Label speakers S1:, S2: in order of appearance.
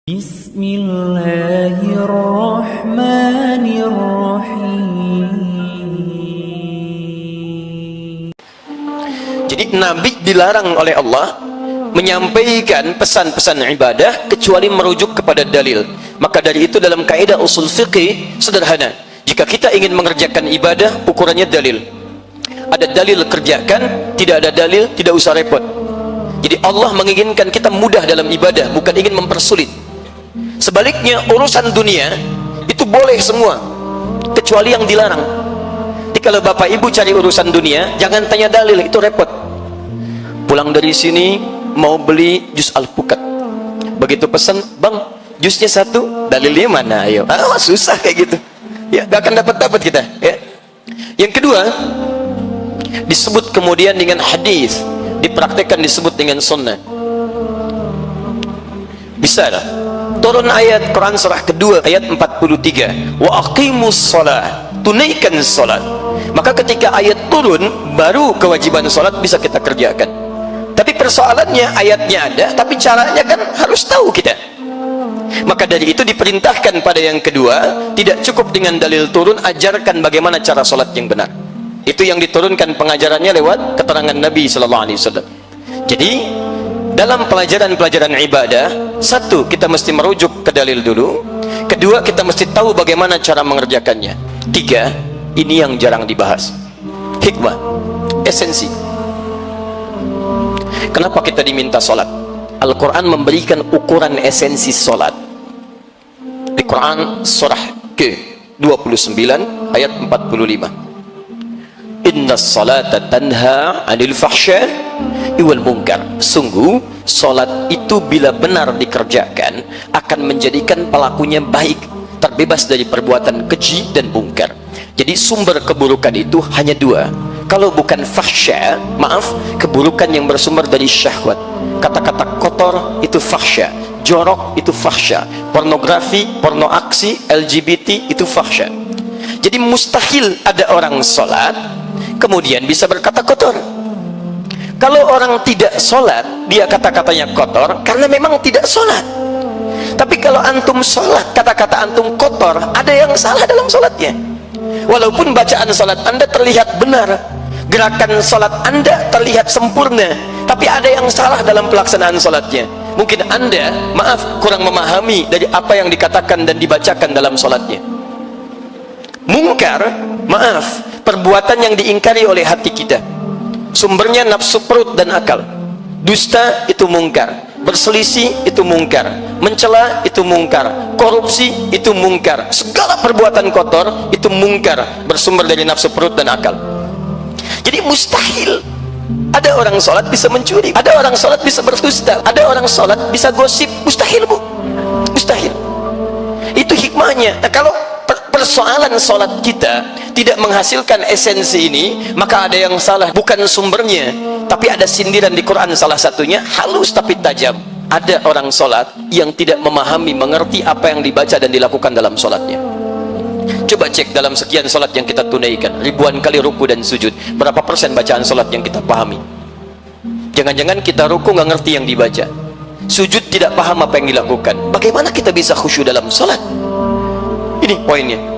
S1: Bismillahirrahmanirrahim. Jadi Nabi dilarang oleh Allah menyampaikan pesan-pesan ibadah kecuali merujuk kepada dalil. Maka dari itu dalam kaidah usul fiqih sederhana, jika kita ingin mengerjakan ibadah, ukurannya dalil. Ada dalil kerjakan, tidak ada dalil tidak usah repot. Jadi Allah menginginkan kita mudah dalam ibadah, bukan ingin mempersulit. Sebaliknya urusan dunia itu boleh semua kecuali yang dilarang. Jadi kalau bapak ibu cari urusan dunia, jangan tanya dalil, itu repot. Pulang dari sini mau beli jus alpukat, begitu pesan, bang jusnya satu, dalilnya mana, ayo. Susah kayak gitu ya, gak akan dapat kita ya. Yang kedua, disebut kemudian dengan hadis, dipraktekkan disebut dengan sunnah. Bisa lah, turun ayat Quran surah kedua ayat 43, wa aqimus shalah, tunaikan salat. Maka ketika ayat turun, baru kewajiban salat bisa kita kerjakan. Tapi persoalannya ayatnya ada, tapi caranya kan harus tahu kita. Maka dari itu diperintahkan pada yang kedua, tidak cukup dengan dalil turun, ajarkan bagaimana cara salat yang benar. Itu yang diturunkan pengajarannya lewat keterangan Nabi sallallahu alaihi wasallam. Jadi dalam pelajaran-pelajaran ibadah, satu, kita mesti merujuk ke dalil dulu. Kedua, kita mesti tahu bagaimana cara mengerjakannya. Tiga, ini yang jarang dibahas, hikmah, esensi. Kenapa kita diminta sholat? Al-Quran memberikan ukuran esensi sholat. Di Quran surah ke-29 ayat 45, inna salata tanha anil fahsya iwal munkar. Sungguh salat itu bila benar dikerjakan akan menjadikan pelakunya baik, terbebas dari perbuatan keji dan mungkar. Jadi sumber keburukan itu hanya dua. Kalau bukan fahsya, maaf, keburukan yang bersumber dari syahwat. Kata-kata kotor itu fahsya, jorok itu fahsya, pornografi, porno aksi, LGBT itu fahsya. Jadi mustahil ada orang sholat kemudian bisa berkata kotor. Kalau orang tidak sholat, dia kata-katanya kotor karena memang tidak sholat. Tapi kalau antum sholat, kata-kata antum kotor, ada yang salah dalam sholatnya. Walaupun bacaan sholat anda terlihat benar, gerakan sholat anda terlihat sempurna, tapi ada yang salah dalam pelaksanaan sholatnya. Mungkin anda, maaf, kurang memahami dari apa yang dikatakan dan dibacakan dalam sholatnya. Mungkar, maaf, perbuatan yang diingkari oleh hati kita, sumbernya nafsu perut dan akal. Dusta itu mungkar, berselisih itu mungkar, mencela itu mungkar, korupsi itu mungkar, segala perbuatan kotor itu mungkar, bersumber dari nafsu perut dan akal. Jadi mustahil ada orang sholat bisa mencuri, ada orang sholat bisa berdusta, ada orang sholat bisa gosip. Mustahil, bu, mustahil. Itu hikmahnya. Nah, kalau persoalan sholat kita tidak menghasilkan esensi ini, maka ada yang salah, bukan sumbernya, tapi ada sindiran di Quran. Salah satunya halus tapi tajam. Ada orang sholat yang tidak memahami, mengerti apa yang dibaca dan dilakukan dalam sholatnya. Coba cek dalam sekian sholat yang kita tunaikan, ribuan kali ruku dan sujud, berapa persen bacaan sholat yang kita pahami? Jangan-jangan kita ruku nggak ngerti yang dibaca, sujud tidak paham apa yang dilakukan. Bagaimana kita bisa khusyuk dalam sholat? Ini poinnya.